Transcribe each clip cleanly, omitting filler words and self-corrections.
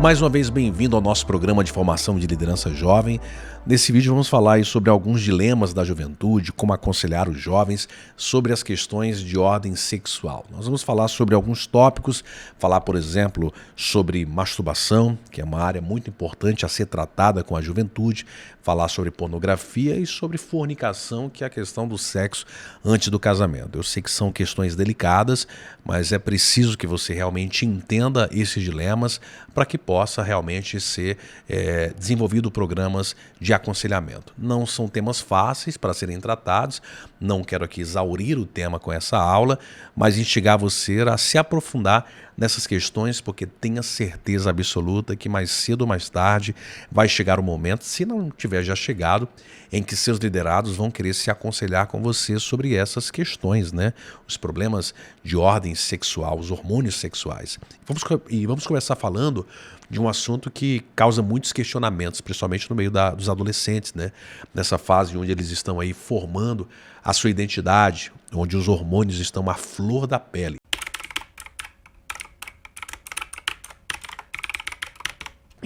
Mais uma vez, bem-vindo ao nosso programa de formação de liderança jovem. Nesse vídeo vamos falar aí sobre alguns dilemas da juventude, como aconselhar os jovens sobre as questões de ordem sexual. Nós vamos falar sobre alguns tópicos, falar, por exemplo, sobre masturbação, que é uma área muito importante a ser tratada com a juventude, falar sobre pornografia e sobre fornicação, que é a questão do sexo antes do casamento. Eu sei que são questões delicadas, mas é preciso que você realmente entenda esses dilemas para que possa realmente ser desenvolvido programas de aconselhamento. Não são temas fáceis para serem tratados, não quero aqui exaurir o tema com essa aula, mas instigar você a se aprofundar nessas questões, porque tenha certeza absoluta que mais cedo ou mais tarde vai chegar o momento, se não tiver já chegado, em que seus liderados vão querer se aconselhar com você sobre essas questões, né? Os problemas de ordem sexual, os hormônios sexuais. Vamos começar falando de um assunto que causa muitos questionamentos, principalmente no meio dos adolescentes, né? Nessa fase onde eles estão aí formando a sua identidade, onde os hormônios estão à flor da pele.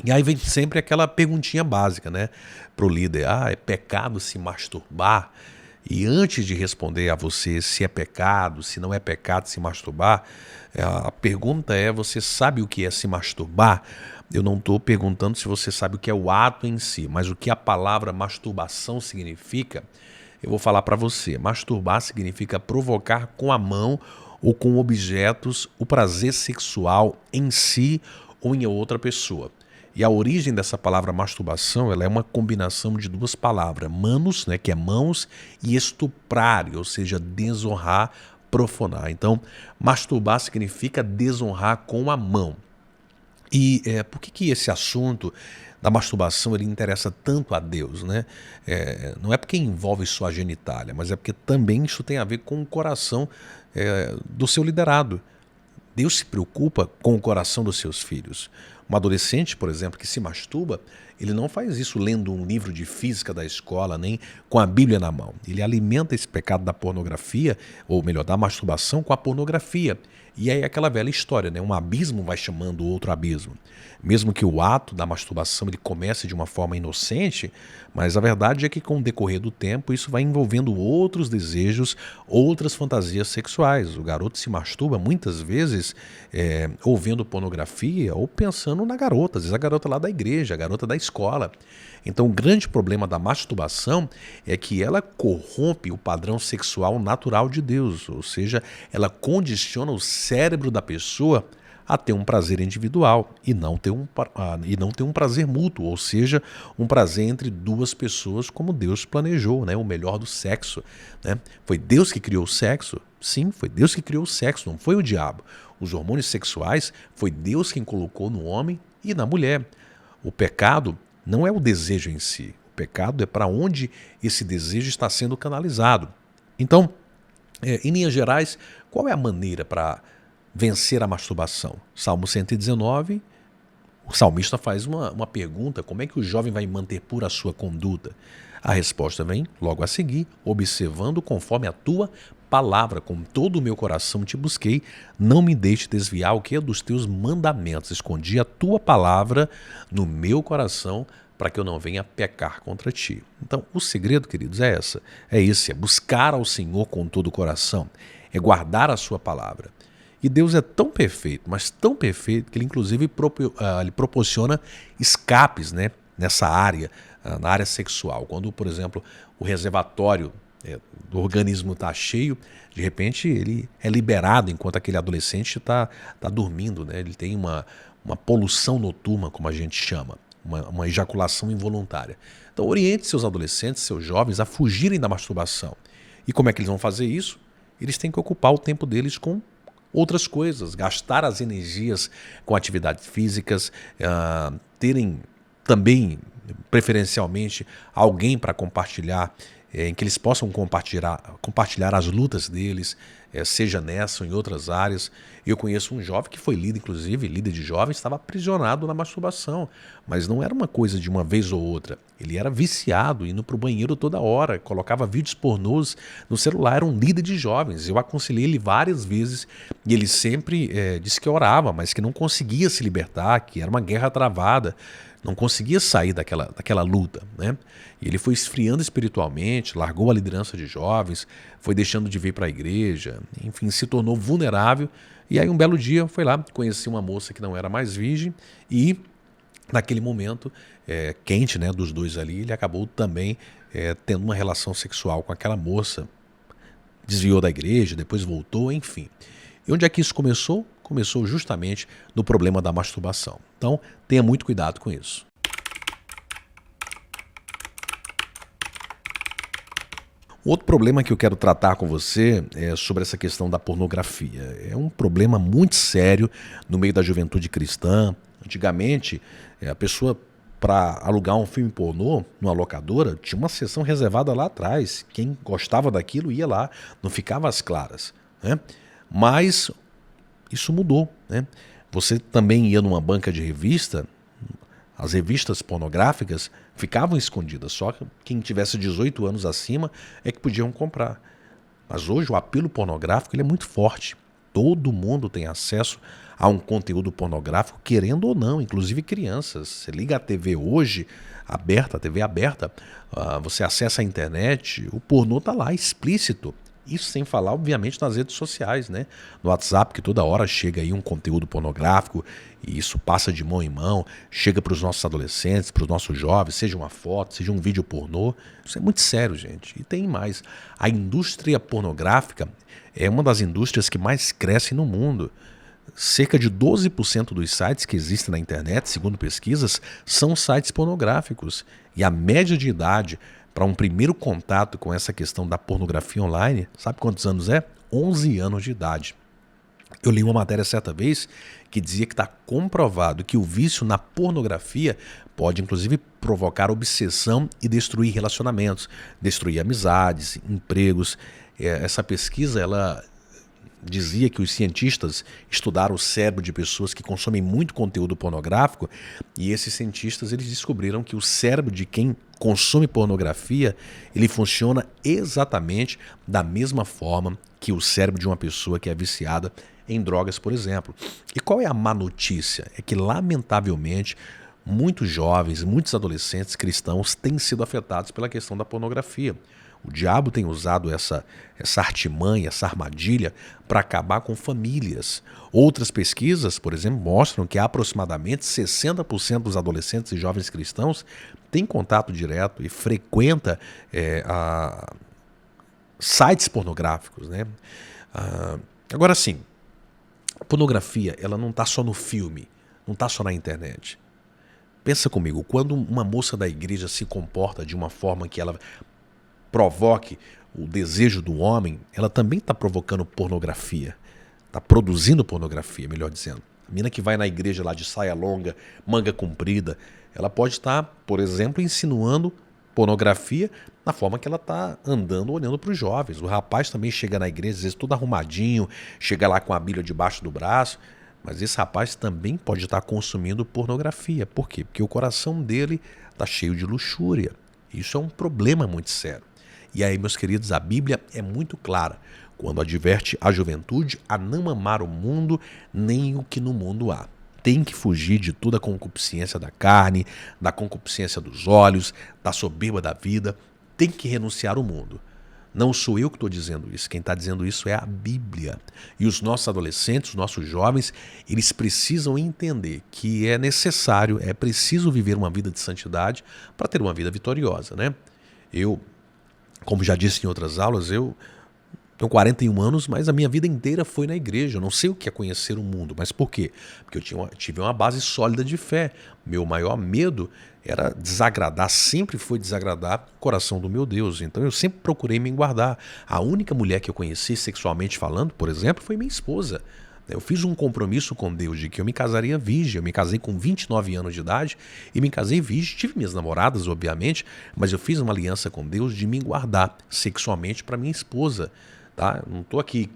E aí vem sempre aquela perguntinha básica, né, para o líder: é pecado se masturbar? E antes de responder a você se é pecado, se não é pecado se masturbar, a pergunta é: você sabe o que é se masturbar? Eu não estou perguntando se você sabe o que é o ato em si, mas o que a palavra masturbação significa, eu vou falar para você. Masturbar significa provocar com a mão ou com objetos o prazer sexual em si ou em outra pessoa. E a origem dessa palavra masturbação, ela é uma combinação de duas palavras, manos, né, que é mãos, e estuprar, ou seja, desonrar, profanar. Então, masturbar significa desonrar com a mão. E por que esse assunto da masturbação ele interessa tanto a Deus, né? Não é porque envolve sua genitália, mas é porque também isso tem a ver com o coração do seu liderado. Deus se preocupa com o coração dos seus filhos. Um adolescente, por exemplo, que se masturba, ele não faz isso lendo um livro de física da escola, nem com a Bíblia na mão. Ele alimenta esse pecado da pornografia, ou melhor, da masturbação com a pornografia. E aí aquela velha história, né? Um abismo vai chamando o outro abismo. Mesmo que o ato da masturbação ele comece de uma forma inocente, mas a verdade é que com o decorrer do tempo isso vai envolvendo outros desejos, outras fantasias sexuais. O garoto se masturba muitas vezes ou vendo pornografia ou pensando na garota, às vezes a garota lá da igreja, a garota da escola. Então o grande problema da masturbação é que ela corrompe o padrão sexual natural de Deus, ou seja, ela condiciona o cérebro da pessoa a ter um prazer individual e não ter um prazer mútuo, ou seja, um prazer entre duas pessoas como Deus planejou, né? O melhor do sexo, né? Foi Deus que criou o sexo? Sim, foi Deus que criou o sexo, não foi o diabo. Os hormônios sexuais foi Deus quem colocou no homem e na mulher. O pecado não é o desejo em si, o pecado é para onde esse desejo está sendo canalizado. Então, em linhas gerais, qual é a maneira para vencer a masturbação? Salmo 119, o salmista faz uma pergunta: como é que o jovem vai manter pura a sua conduta? A resposta vem logo a seguir: observando conforme a tua palavra, com todo o meu coração te busquei, não me deixe desviar o que é dos teus mandamentos, escondi a tua palavra no meu coração, para que eu não venha pecar contra ti. Então, o segredo, queridos, é esse, é buscar ao Senhor com todo o coração, é guardar a sua palavra. E Deus é tão perfeito, mas tão perfeito, que ele inclusive ele proporciona escapes, né, nessa área, na área sexual. Quando, por exemplo, o reservatório do organismo está cheio, de repente ele é liberado enquanto aquele adolescente está dormindo, né? Ele tem uma poluição noturna, como a gente chama, uma ejaculação involuntária. Então oriente seus adolescentes, seus jovens a fugirem da masturbação. E como é que eles vão fazer isso? Eles têm que ocupar o tempo deles com outras coisas, gastar as energias com atividades físicas, terem também, preferencialmente, alguém para compartilhar, em que eles possam compartilhar as lutas deles, seja nessa ou em outras áreas. Eu conheço um jovem que foi líder, inclusive, líder de jovens, estava aprisionado na masturbação, mas não era uma coisa de uma vez ou outra. Ele era viciado, indo para o banheiro toda hora, colocava vídeos pornôs no celular, era um líder de jovens. Eu aconselhei ele várias vezes e ele sempre disse que orava, mas que não conseguia se libertar, que era uma guerra travada, não conseguia sair daquela luta, né? E ele foi esfriando espiritualmente, largou a liderança de jovens, foi deixando de vir para a igreja, enfim, se tornou vulnerável. E aí um belo dia foi lá, conheci uma moça que não era mais virgem e naquele momento quente, né, dos dois ali, ele acabou também tendo uma relação sexual com aquela moça, desviou da igreja, depois voltou, enfim. E onde é que isso começou? Começou justamente no problema da masturbação. Então, tenha muito cuidado com isso. Outro problema que eu quero tratar com você é sobre essa questão da pornografia. É um problema muito sério no meio da juventude cristã. Antigamente, a pessoa, para alugar um filme pornô numa locadora, tinha uma sessão reservada lá atrás. Quem gostava daquilo ia lá, não ficava às claras, né? Mas isso mudou, né? Você também ia numa banca de revista, as revistas pornográficas ficavam escondidas, só quem tivesse 18 anos acima é que podiam comprar. Mas hoje o apelo pornográfico ele é muito forte. Todo mundo tem acesso a um conteúdo pornográfico, querendo ou não, inclusive crianças. Você liga a TV hoje, aberta, a TV aberta, você acessa a internet, o pornô está lá, explícito. Isso sem falar, obviamente, nas redes sociais, né? No WhatsApp, que toda hora chega aí um conteúdo pornográfico e isso passa de mão em mão, chega para os nossos adolescentes, para os nossos jovens, seja uma foto, seja um vídeo pornô. Isso é muito sério, gente. E tem mais. A indústria pornográfica é uma das indústrias que mais cresce no mundo. Cerca de 12% dos sites que existem na internet, segundo pesquisas, são sites pornográficos. E a média de idade para um primeiro contato com essa questão da pornografia online, sabe quantos anos é? 11 anos de idade. Eu li uma matéria certa vez que dizia que está comprovado que o vício na pornografia pode inclusive provocar obsessão e destruir relacionamentos, destruir amizades, empregos. Essa pesquisa, ela dizia que os cientistas estudaram o cérebro de pessoas que consomem muito conteúdo pornográfico e esses cientistas eles descobriram que o cérebro de quem consome pornografia ele funciona exatamente da mesma forma que o cérebro de uma pessoa que é viciada em drogas, por exemplo. E qual é a má notícia? É que, lamentavelmente, muitos jovens, muitos adolescentes cristãos têm sido afetados pela questão da pornografia. O diabo tem usado essa artimanha, essa armadilha para acabar com famílias. Outras pesquisas, por exemplo, mostram que aproximadamente 60% dos adolescentes e jovens cristãos têm contato direto e frequenta sites pornográficos, né? Agora sim, a pornografia ela não está só no filme, não está só na internet. Pensa comigo, quando uma moça da igreja se comporta de uma forma que ela provoque o desejo do homem, ela também está provocando pornografia. Está produzindo pornografia, melhor dizendo. A menina que vai na igreja lá de saia longa, manga comprida, ela pode estar, por exemplo, insinuando pornografia na forma que ela está andando, olhando para os jovens. O rapaz também chega na igreja, às vezes todo arrumadinho, chega lá com a Bíblia debaixo do braço, mas esse rapaz também pode estar consumindo pornografia. Por quê? Porque o coração dele está cheio de luxúria. Isso é um problema muito sério. E aí, meus queridos, a Bíblia é muito clara quando adverte a juventude a não amar o mundo nem o que no mundo há. Tem que fugir de toda a concupiscência da carne, da concupiscência dos olhos, da soberba da vida. Tem que renunciar ao mundo. Não sou eu que estou dizendo isso. Quem está dizendo isso é a Bíblia. E os nossos adolescentes, os nossos jovens, eles precisam entender que é necessário, é preciso viver uma vida de santidade para ter uma vida vitoriosa, né? Eu, como já disse em outras aulas, eu tenho 41 anos, mas a minha vida inteira foi na igreja. Eu não sei o que é conhecer o mundo. Mas por quê? Porque eu tive uma base sólida de fé. Meu maior medo era desagradar, sempre foi desagradar o coração do meu Deus. Então eu sempre procurei me guardar. A única mulher que eu conheci sexualmente falando, por exemplo, foi minha esposa. Eu fiz um compromisso com Deus de que eu me casaria virgem. Eu me casei com 29 anos de idade e me casei virgem. Tive minhas namoradas, obviamente, mas eu fiz uma aliança com Deus de me guardar sexualmente para minha esposa. Tá? Não estou aqui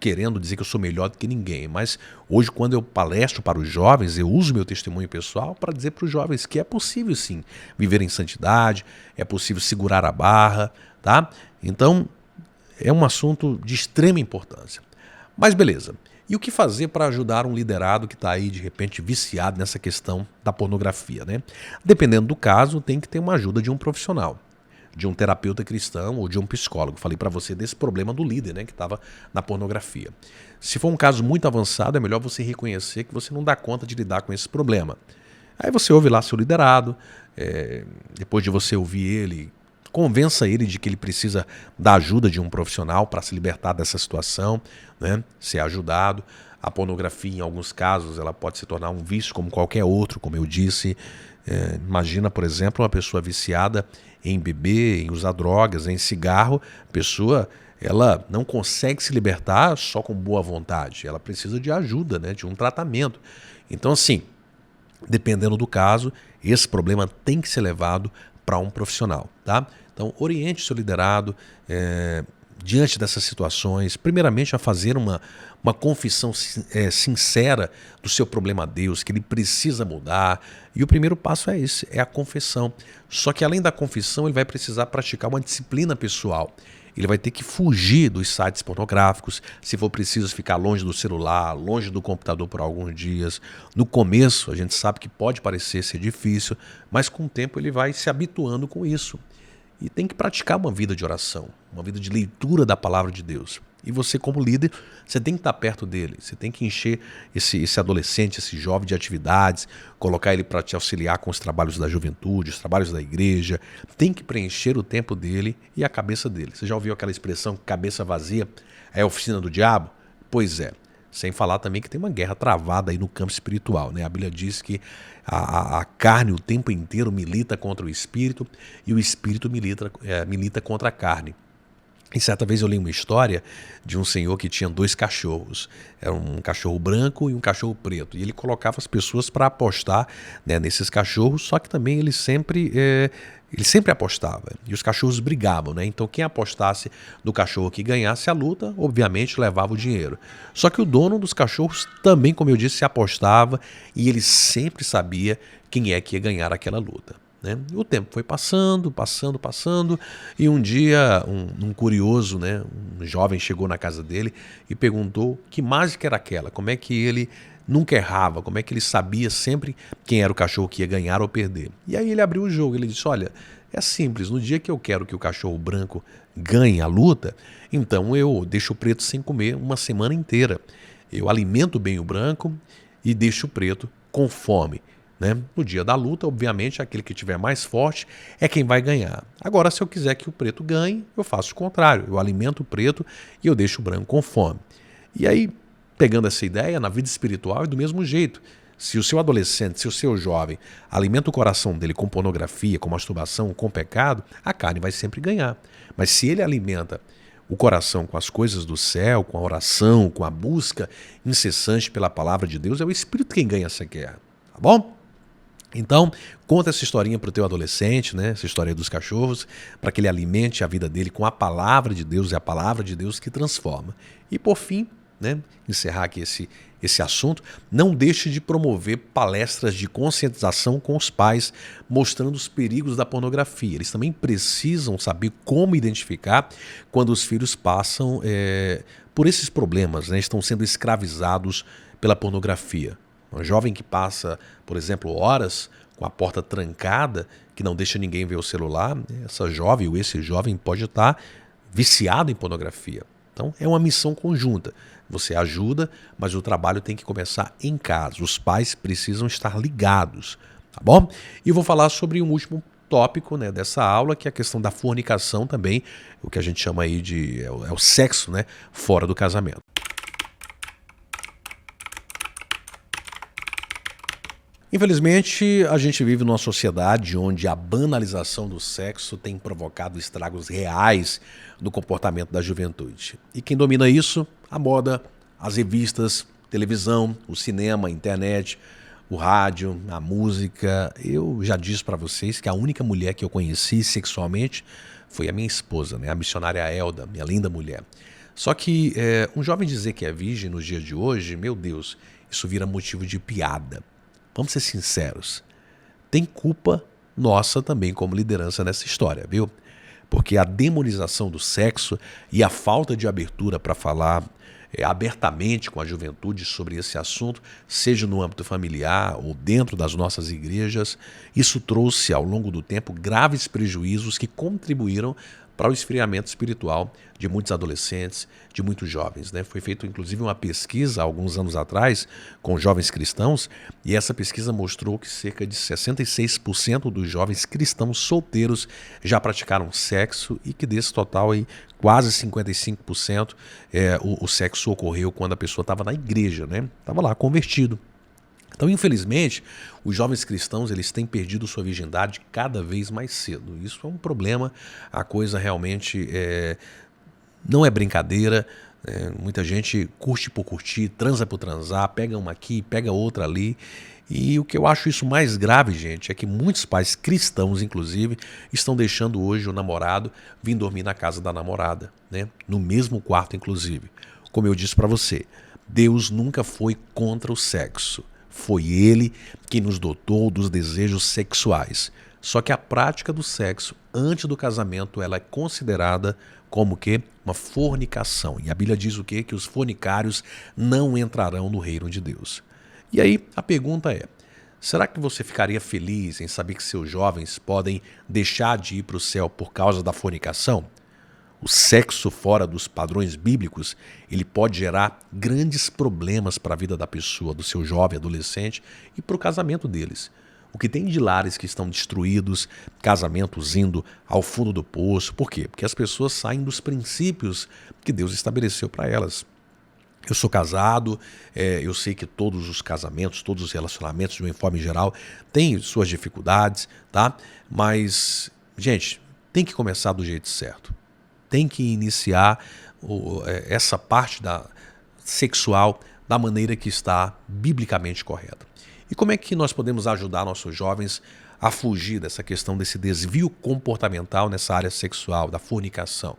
querendo dizer que eu sou melhor do que ninguém, mas hoje, quando eu palestro para os jovens, eu uso meu testemunho pessoal para dizer para os jovens que é possível sim viver em santidade, é possível segurar a barra, tá? Então, é um assunto de extrema importância. Mas beleza, e o que fazer para ajudar um liderado que está aí, de repente, viciado nessa questão da pornografia, né? Dependendo do caso, tem que ter uma ajuda de um profissional, de um terapeuta cristão ou de um psicólogo. Falei para você desse problema do líder, né, que estava na pornografia. Se for um caso muito avançado, é melhor você reconhecer que você não dá conta de lidar com esse problema. Aí você ouve lá seu liderado, depois de você ouvir ele, convença ele de que ele precisa da ajuda de um profissional para se libertar dessa situação, né, ser ajudado. A pornografia, em alguns casos, ela pode se tornar um vício como qualquer outro, como eu disse. Imagina, por exemplo, uma pessoa viciada em beber, em usar drogas, em cigarro. A pessoa, ela não consegue se libertar só com boa vontade. Ela precisa de ajuda, né, de um tratamento. Então, assim, dependendo do caso, esse problema tem que ser levado para um profissional, tá? Então, oriente o seu liderado diante dessas situações, primeiramente a fazer uma confissão sincera do seu problema a Deus, que ele precisa mudar. E o primeiro passo é esse, é a confissão. Só que além da confissão, ele vai precisar praticar uma disciplina pessoal. Ele vai ter que fugir dos sites pornográficos, se for preciso ficar longe do celular, longe do computador por alguns dias. No começo, a gente sabe que pode parecer ser difícil, mas com o tempo ele vai se habituando com isso. E tem que praticar uma vida de oração, uma vida de leitura da palavra de Deus. E você, como líder, você tem que estar perto dele, você tem que encher esse adolescente, esse jovem de atividades, colocar ele para te auxiliar com os trabalhos da juventude, os trabalhos da igreja. Tem que preencher o tempo dele e a cabeça dele. Você já ouviu aquela expressão, cabeça vazia é a oficina do diabo? Pois é. Sem falar também que tem uma guerra travada aí no campo espiritual, né? A Bíblia diz que a carne o tempo inteiro milita contra o espírito e o espírito milita contra a carne. E certa vez eu li uma história de um senhor que tinha 2 cachorros. Era um cachorro branco e um cachorro preto. E ele colocava as pessoas para apostar, né, nesses cachorros, só que também ele sempre apostava. E os cachorros brigavam, né? Então quem apostasse no cachorro que ganhasse a luta, obviamente levava o dinheiro. Só que o dono dos cachorros também, como eu disse, apostava e ele sempre sabia quem é que ia ganhar aquela luta, né? O tempo foi passando, e um dia um curioso, né, um jovem chegou na casa dele e perguntou que mágica era aquela, como é que ele nunca errava, como é que ele sabia sempre quem era o cachorro que ia ganhar ou perder. E aí ele abriu o jogo, ele disse, olha, é simples, no dia que eu quero que o cachorro branco ganhe a luta, então eu deixo o preto sem comer uma semana inteira. Eu alimento bem o branco e deixo o preto com fome, né? No dia da luta, obviamente, aquele que tiver mais forte é quem vai ganhar. Agora, se eu quiser que o preto ganhe, eu faço o contrário. Eu alimento o preto e eu deixo o branco com fome. E aí, pegando essa ideia, na vida espiritual é do mesmo jeito. Se o seu adolescente, se o seu jovem alimenta o coração dele com pornografia, com masturbação, com pecado, a carne vai sempre ganhar. Mas se ele alimenta o coração com as coisas do céu, com a oração, com a busca incessante pela palavra de Deus, é o Espírito quem ganha essa guerra. Tá bom? Então, conta essa historinha para o teu adolescente, né? Essa história dos cachorros, para que ele alimente a vida dele com a palavra de Deus, é a palavra de Deus que transforma. E por fim, né, encerrar aqui esse assunto, não deixe de promover palestras de conscientização com os pais, mostrando os perigos da pornografia. Eles também precisam saber como identificar quando os filhos passam por esses problemas, né? Estão sendo escravizados pela pornografia. Um jovem que passa, por exemplo, horas com a porta trancada, que não deixa ninguém ver o celular, essa jovem ou esse jovem pode estar viciado em pornografia. Então é uma missão conjunta. Você ajuda, mas o trabalho tem que começar em casa. Os pais precisam estar ligados, tá bom? E vou falar sobre um último tópico, né, dessa aula, que é a questão da fornicação também, o que a gente chama aí de o sexo, né, fora do casamento. Infelizmente, a gente vive numa sociedade onde a banalização do sexo tem provocado estragos reais no comportamento da juventude. E quem domina isso? A moda, as revistas, televisão, o cinema, a internet, o rádio, a música. Eu já disse para vocês que a única mulher que eu conheci sexualmente foi a minha esposa, né? A missionária Elda, minha linda mulher. Só que um jovem dizer que é virgem nos dias de hoje, meu Deus, isso vira motivo de piada. Vamos ser sinceros. Tem culpa nossa também como liderança nessa história, viu? Porque a demonização do sexo e a falta de abertura para falar abertamente com a juventude sobre esse assunto, seja no âmbito familiar ou dentro das nossas igrejas, isso trouxe ao longo do tempo graves prejuízos que contribuíram para o esfriamento espiritual de muitos adolescentes, de muitos jovens, né? Foi feita inclusive uma pesquisa há alguns anos atrás com jovens cristãos, e essa pesquisa mostrou que cerca de 66% dos jovens cristãos solteiros já praticaram sexo, e que desse total aí, quase 55% o sexo ocorreu quando a pessoa estava na igreja, né? Estava lá convertido. Então, infelizmente, os jovens cristãos eles têm perdido sua virgindade cada vez mais cedo. Isso é um problema, a coisa realmente não é brincadeira. Muita gente curte por curtir, transa por transar, pega uma aqui, pega outra ali. E o que eu acho isso mais grave, gente, é que muitos pais cristãos, inclusive, estão deixando hoje o namorado vir dormir na casa da namorada, né? No mesmo quarto, inclusive. Como eu disse para você, Deus nunca foi contra o sexo. Foi Ele que nos dotou dos desejos sexuais. Só que a prática do sexo antes do casamento ela é considerada como que uma fornicação. E a Bíblia diz o quê? Que os fornicários não entrarão no reino de Deus. E aí a pergunta é, será que você ficaria feliz em saber que seus jovens podem deixar de ir para o céu por causa da fornicação? O sexo fora dos padrões bíblicos, ele pode gerar grandes problemas para a vida da pessoa, do seu jovem, adolescente e para o casamento deles. O que tem de lares que estão destruídos, casamentos indo ao fundo do poço. Por quê? Porque as pessoas saem dos princípios que Deus estabeleceu para elas. Eu sou casado, eu sei que todos os casamentos, todos os relacionamentos de uma forma geral têm suas dificuldades, tá? Mas, gente, tem que começar do jeito certo. Tem que iniciar essa parte sexual da maneira que está biblicamente correta. E como é que nós podemos ajudar nossos jovens a fugir dessa questão desse desvio comportamental nessa área sexual, da fornicação?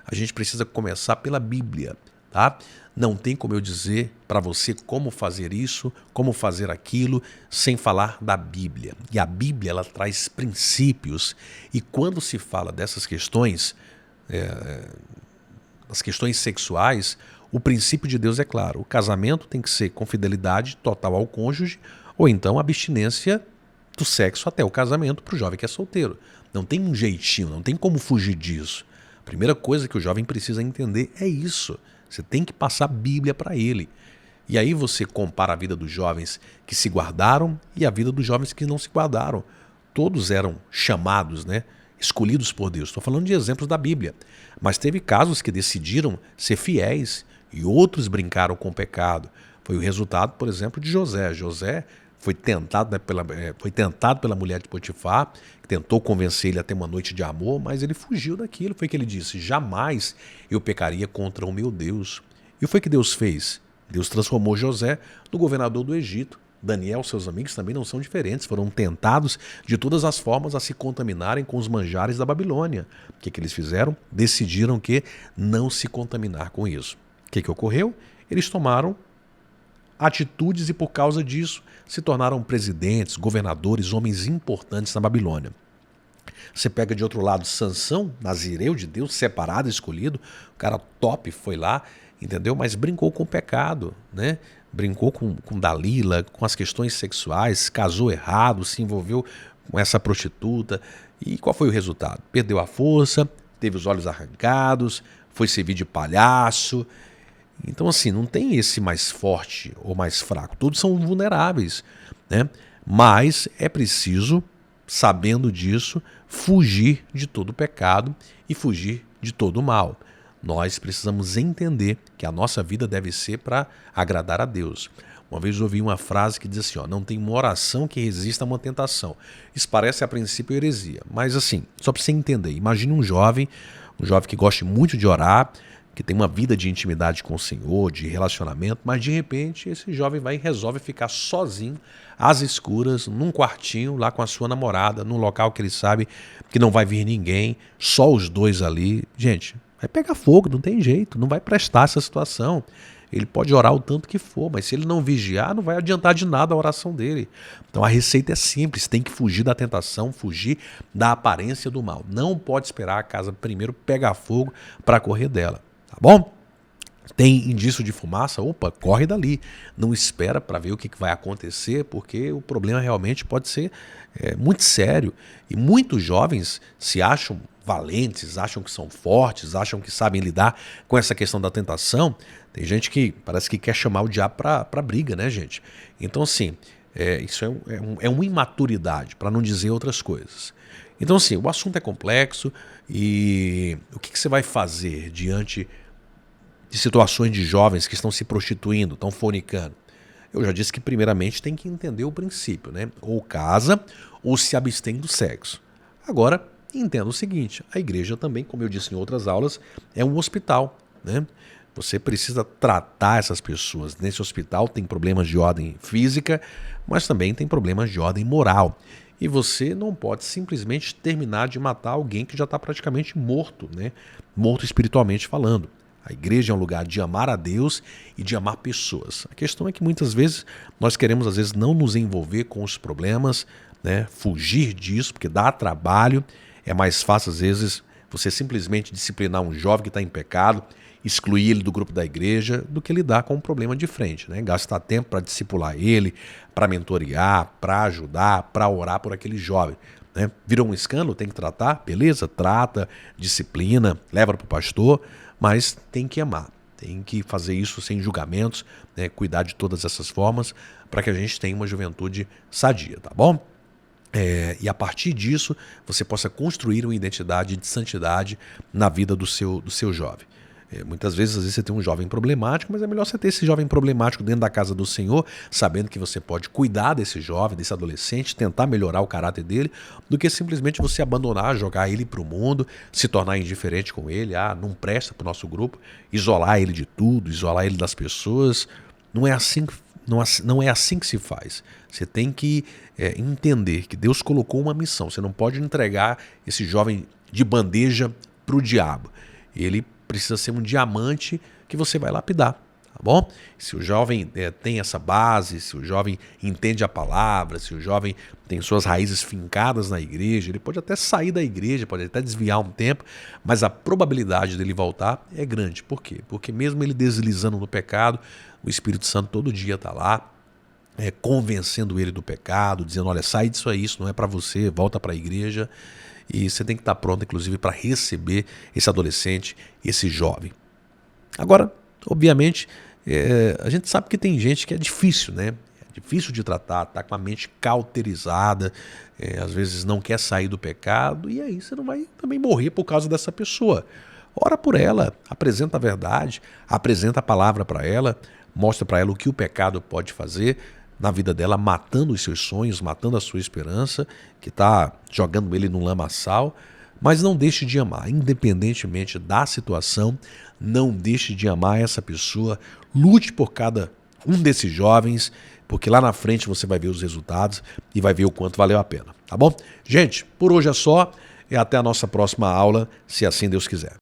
A gente precisa começar pela Bíblia, tá? Não tem como eu dizer para você como fazer isso, como fazer aquilo, sem falar da Bíblia. E a Bíblia ela traz princípios, e quando se fala dessas questões, as questões sexuais, o princípio de Deus é claro. O casamento tem que ser com fidelidade total ao cônjuge, ou então abstinência do sexo até o casamento para o jovem que é solteiro. Não tem um jeitinho, não tem como fugir disso. A primeira coisa que o jovem precisa entender é isso. Você tem que passar a Bíblia para ele. E aí você compara a vida dos jovens que se guardaram e a vida dos jovens que não se guardaram. Todos eram chamados, né? Escolhidos por Deus. Estou falando de exemplos da Bíblia. Mas teve casos que decidiram ser fiéis e outros brincaram com o pecado. Foi o resultado, por exemplo, de José. José foi tentado, né, pela mulher de Potifar, que tentou convencer ele a ter uma noite de amor, mas ele fugiu daquilo. Foi que ele disse, jamais eu pecaria contra o meu Deus. E o que foi que Deus fez? Deus transformou José no governador do Egito. Daniel, seus amigos também não são diferentes, foram tentados de todas as formas a se contaminarem com os manjares da Babilônia. O que eles fizeram? Decidiram que não se contaminar com isso. O que ocorreu? Eles tomaram atitudes e por causa disso se tornaram presidentes, governadores, homens importantes na Babilônia. Você pega de outro lado Sansão, nazireu de Deus, separado, escolhido, o cara top foi lá, entendeu? Mas brincou com o pecado, né? Brincou com Dalila, com as questões sexuais, casou errado, se envolveu com essa prostituta. E qual foi o resultado? Perdeu a força, teve os olhos arrancados, foi servir de palhaço. Então, assim, não tem esse mais forte ou mais fraco. Todos são vulneráveis, né? Mas é preciso, sabendo disso, fugir de todo pecado e fugir de todo mal. Nós precisamos entender que a nossa vida deve ser para agradar a Deus. Uma vez eu ouvi uma frase que diz assim, não tem uma oração que resista a uma tentação. Isso parece a princípio heresia, mas assim, só para você entender, imagine um jovem que goste muito de orar, que tem uma vida de intimidade com o Senhor, de relacionamento, mas de repente esse jovem vai e resolve ficar sozinho, às escuras, num quartinho, lá com a sua namorada, num local que ele sabe que não vai vir ninguém, só os dois ali. Gente, Vai pegar fogo, não tem jeito, não vai prestar essa situação. Ele pode orar o tanto que for, mas se ele não vigiar, não vai adiantar de nada a oração dele. Então a receita é simples, tem que fugir da tentação, fugir da aparência do mal. Não pode esperar a casa primeiro pegar fogo para correr dela, tá bom? Tem indício de fumaça? Opa, corre dali. Não espera para ver o que vai acontecer, porque o problema realmente pode ser muito sério. E muitos jovens se acham valentes, acham que são fortes, acham que sabem lidar com essa questão da tentação. Tem gente que parece que quer chamar o diabo para briga, né, gente? Então, assim, isso é uma imaturidade, para não dizer outras coisas. Então, assim, o assunto é complexo e o que você vai fazer diante de situações de jovens que estão se prostituindo, estão fornicando? Eu já disse que primeiramente tem que entender o princípio, né? Ou casa ou se abstém do sexo. Agora, entenda o seguinte, a igreja também, como eu disse em outras aulas, é um hospital, né? Você precisa tratar essas pessoas. Nesse hospital tem problemas de ordem física, mas também tem problemas de ordem moral. E você não pode simplesmente terminar de matar alguém que já está praticamente morto, né? Morto espiritualmente falando. A igreja é um lugar de amar a Deus e de amar pessoas. A questão é que muitas vezes nós queremos, às vezes, não nos envolver com os problemas, né? Fugir disso, porque dá trabalho. É mais fácil, às vezes, você simplesmente disciplinar um jovem que está em pecado, excluir ele do grupo da igreja, do que lidar com um problema de frente, né? Gastar tempo para discipular ele, para mentorear, para ajudar, para orar por aquele jovem, né? Virou um escândalo, tem que tratar, beleza? Trata, disciplina, leva para o pastor, mas tem que amar, tem que fazer isso sem julgamentos, né? Cuidar de todas essas formas para que a gente tenha uma juventude sadia, tá bom? E a partir disso você possa construir uma identidade de santidade na vida do seu jovem. Muitas vezes, às vezes você tem um jovem problemático, mas é melhor você ter esse jovem problemático dentro da casa do Senhor, sabendo que você pode cuidar desse jovem, desse adolescente, tentar melhorar o caráter dele, do que simplesmente você abandonar, jogar ele para o mundo, se tornar indiferente com ele, não presta para o nosso grupo, isolar ele de tudo, isolar ele das pessoas. Não é assim que se faz. Você tem que entender que Deus colocou uma missão. Você não pode entregar esse jovem de bandeja para o diabo. Ele precisa ser um diamante que você vai lapidar, tá bom? Se o jovem tem essa base, se o jovem entende a palavra, se o jovem tem suas raízes fincadas na igreja, ele pode até sair da igreja, pode até desviar um tempo, mas a probabilidade dele voltar é grande. Por quê? Porque mesmo ele deslizando no pecado, o Espírito Santo todo dia está lá, convencendo ele do pecado, dizendo, olha, sai disso aí, isso não é para você, volta para a igreja. E você tem que estar pronto, inclusive, para receber esse adolescente, esse jovem. Agora, obviamente, a gente sabe que tem gente que é difícil, né? É difícil de tratar, está com a mente cauterizada, às vezes não quer sair do pecado, e aí você não vai também morrer por causa dessa pessoa. Ora por ela, apresenta a verdade, apresenta a palavra para ela, mostra para ela o que o pecado pode fazer na vida dela, matando os seus sonhos, matando a sua esperança, que está jogando ele no lamaçal. Mas não deixe de amar, independentemente da situação, não deixe de amar essa pessoa, lute por cada um desses jovens, porque lá na frente você vai ver os resultados e vai ver o quanto valeu a pena, tá bom? Gente, por hoje é só e até a nossa próxima aula, se assim Deus quiser.